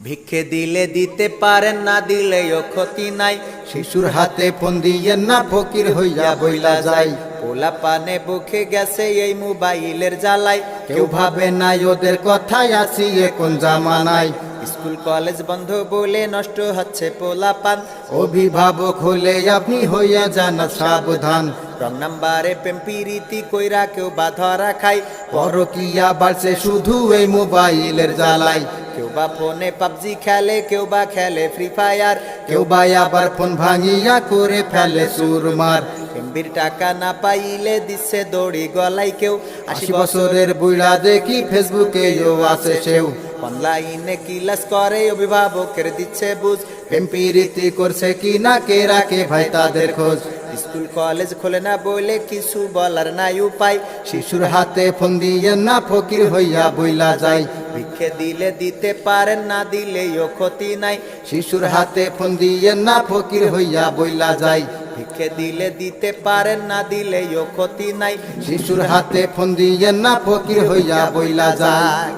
ভিক্ষে দিলে দিতে পারেন, না দিলেও ক্ষতি নাই। শিশুর হাতে ফোন দিয়েন না, ফকির হইয়া বইলা যায়। পোলা পানে বুকে গেছে এই মোবাইলের জ্বালাই। কেউ ভাবে না ওদের কথায়, আছি এখন জামানায়। স্কুল কলেজ বন্ধ বলে নষ্ট হচ্ছে পোলা পান। অভিভাবক হলে আপনি হইয়া যান সাবধান। রং নাম্বারে প্রেম প্রীতি কইরা কেউ বা ধরা খায়। পরকিয়া বাড়ছে শুধু এই মোবাইলের জ্বালায়। কেউ বা ফোনে পাবজি খেলে, কেউ বা খেলে ফ্রি ফায়ার। কেউ বা আবার ফোন ভাঙিয়া করে ফেলে চুরমার। এমবির টাকা না পাইলে দিচ্ছে দড়ি গলায় কেউ। 80 বছরের বুড়া দেখি ফেসবুকেও আছে সেও। অনলাইনে ক্লাস করে, অভিভাবকের দিচ্ছে বুঝ। প্রেম প্রীতি করছে কি না, কে রাখে ভাই তাদের খোঁজ। স্কুল কলেজ খোলে না বলে কিছু বলার নাই উপায়। শিশুর হাতে ফোন দিয়েন না, ফকির হইয়া বইলা যায়। ভিক্ষে দিলে দিতে পারেন, না দিলেও ক্ষতি নাই। শিশুর হাতে ফোন দিয়েন না, ফকির হইয়া বইলা যায়। ভিক্ষে দিলে দিতে পারেন, না দিলেও ক্ষতি নাই। শিশুর হাতে ফোন দিয়েন না, ফকির হইয়া বইলা যায়।